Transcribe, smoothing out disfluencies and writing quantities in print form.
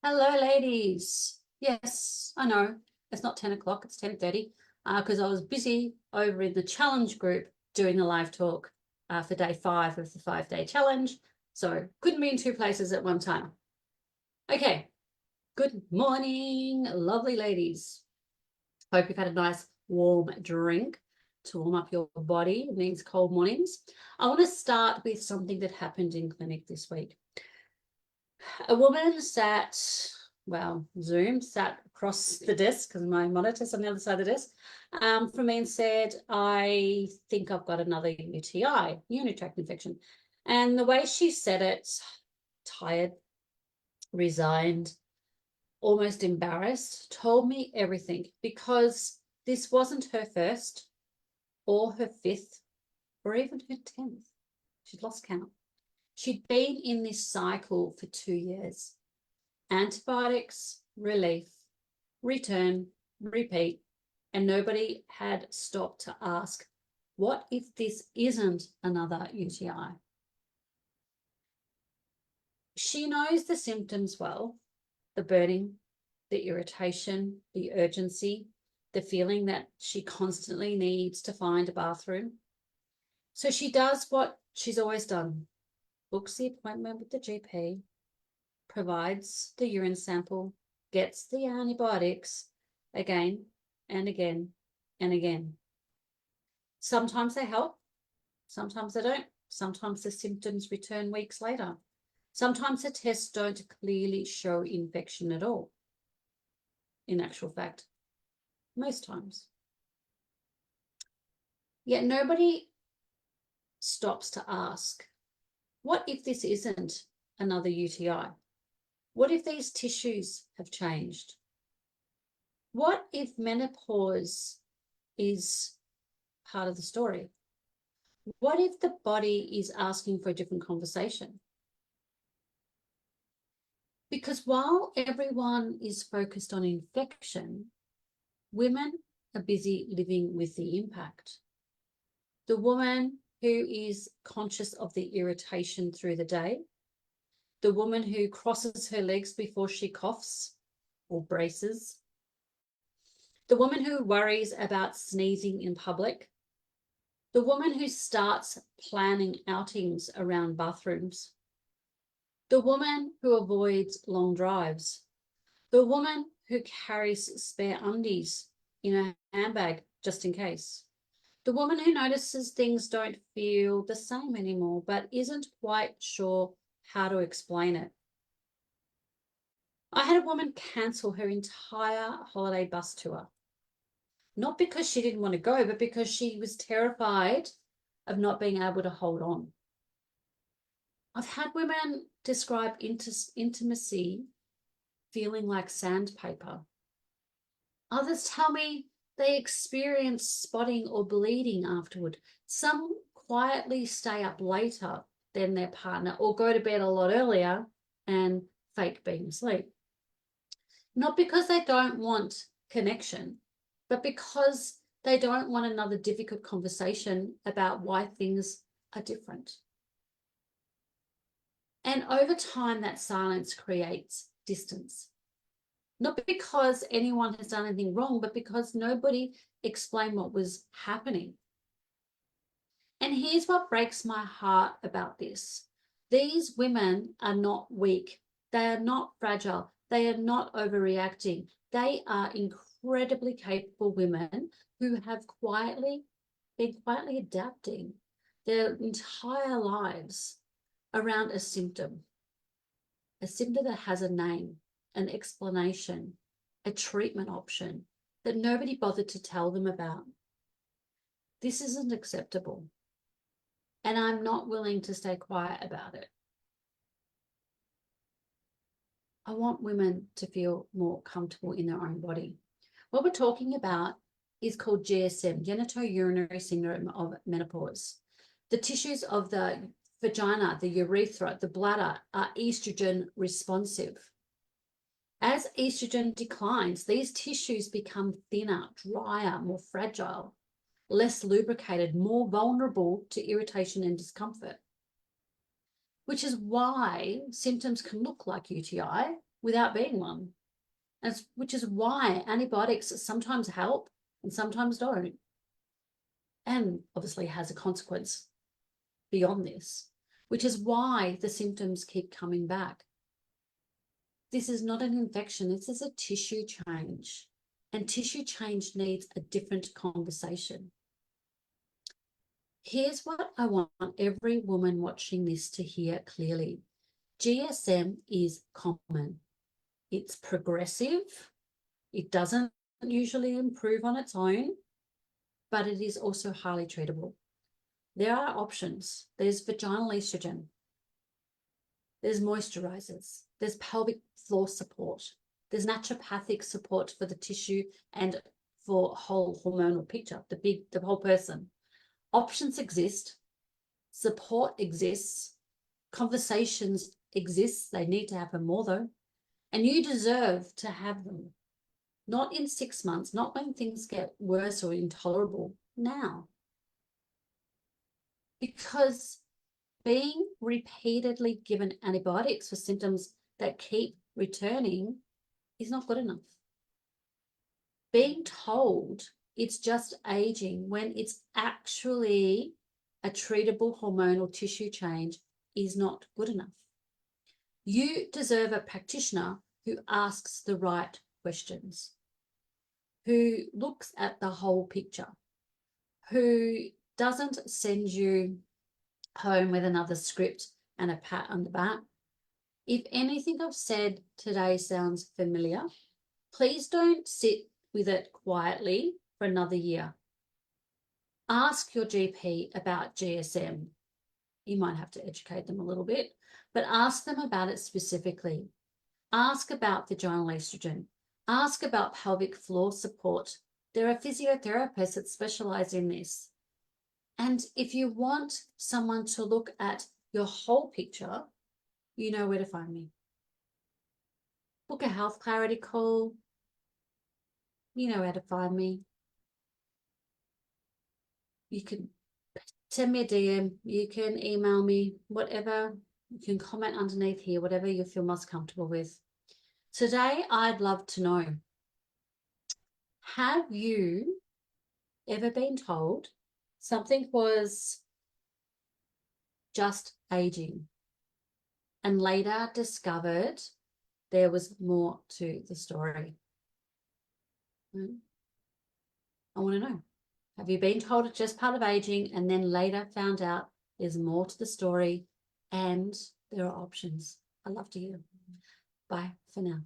Hello, ladies. Yes, I know it's not 10 o'clock, it's 10:30 because I was busy over in the challenge group doing the live talk for day 5 of the 5-day challenge. So couldn't be in two places at one time. Okay, good morning, lovely ladies. Hope you've had a nice warm drink to warm up your body in these cold mornings. I want to start with something that happened in clinic this week. A woman sat, well, Zoom sat across the desk because my monitor's on the other side of the desk from me and said, I think I've got another UTI, urinary tract infection. And the way she said it, tired, resigned, almost embarrassed, told me everything because this wasn't her first or her fifth or even her 10th. She'd lost count. She'd been in this cycle for 2 years. Antibiotics, relief, return, repeat, and nobody had stopped to ask, what if this isn't another UTI? She knows the symptoms well, the burning, the irritation, the urgency, the feeling that she constantly needs to find a bathroom. So she does what she's always done, books the appointment with the GP, provides the urine sample, gets the antibiotics again and again and again. Sometimes they help, sometimes they don't. Sometimes the symptoms return weeks later. Sometimes the tests don't clearly show infection at all. In actual fact, most times. Yet nobody stops to ask, what if this isn't another UTI? What if these tissues have changed? What if menopause is part of the story? What if the body is asking for a different conversation? Because while everyone is focused on infection, women are busy living with the impact. The woman who is conscious of the irritation through the day, the woman who crosses her legs before she coughs or braces, the woman who worries about sneezing in public, the woman who starts planning outings around bathrooms, the woman who avoids long drives, the woman who carries spare undies in a handbag just in case, the woman who notices things don't feel the same anymore but isn't quite sure how to explain it. I had a woman cancel her entire holiday bus tour. Not because she didn't want to go, but because she was terrified of not being able to hold on. I've had women describe intimacy feeling like sandpaper. Others tell me they experience spotting or bleeding afterward. Some quietly stay up later than their partner or go to bed a lot earlier and fake being asleep. Not because they don't want connection, but because they don't want another difficult conversation about why things are different. And over time, that silence creates distance. Not because anyone has done anything wrong, but because nobody explained what was happening. And here's what breaks my heart about this. These women are not weak. They are not fragile. They are not overreacting. They are incredibly capable women who have been quietly adapting their entire lives around a symptom that has a name, an explanation, a treatment option that nobody bothered to tell them about. This isn't acceptable, and I'm not willing to stay quiet about it. I want women to feel more comfortable in their own body. What we're talking about is called GSM, genitourinary syndrome of menopause. The tissues of the vagina, the urethra, the bladder are estrogen responsive. As estrogen declines, these tissues become thinner, drier, more fragile, less lubricated, more vulnerable to irritation and discomfort, which is why symptoms can look like UTI without being one. Which is why antibiotics sometimes help and sometimes don't. And obviously has a consequence beyond this, which is why the symptoms keep coming back. This is not an infection, this is a tissue change. And tissue change needs a different conversation. Here's what I want every woman watching this to hear clearly. GSM is common. It's progressive. It doesn't usually improve on its own, but it is also highly treatable. There are options. There's vaginal estrogen. There's moisturizers. There's pelvic floor support. There's naturopathic support for the tissue and for whole hormonal picture, the whole person. Options exist. Support exists. Conversations exist. They need to happen more though. And you deserve to have them. Not in 6 months, not when things get worse or intolerable, now. Because being repeatedly given antibiotics for symptoms that keep returning is not good enough. Being told it's just aging when it's actually a treatable hormonal tissue change is not good enough. You deserve a practitioner who asks the right questions, who looks at the whole picture, who doesn't send you home with another script and a pat on the back. If anything I've said today sounds familiar, please don't sit with it quietly for another year. Ask your GP about GSM. You might have to educate them a little bit, but ask them about it specifically. Ask about vaginal estrogen. Ask about pelvic floor support. There are physiotherapists that specialize in this. And if you want someone to look at your whole picture, you know where to find me. Book a health clarity call. You know where to find me. You can send me a DM. You can email me, whatever. You can comment underneath here, whatever you feel most comfortable with. Today, I'd love to know, have you ever been told something was just aging and later discovered there was more to the story? I want to know. Have you been told it's just part of aging and then later found out there's more to the story and there are options? I'd love to hear. Bye for now.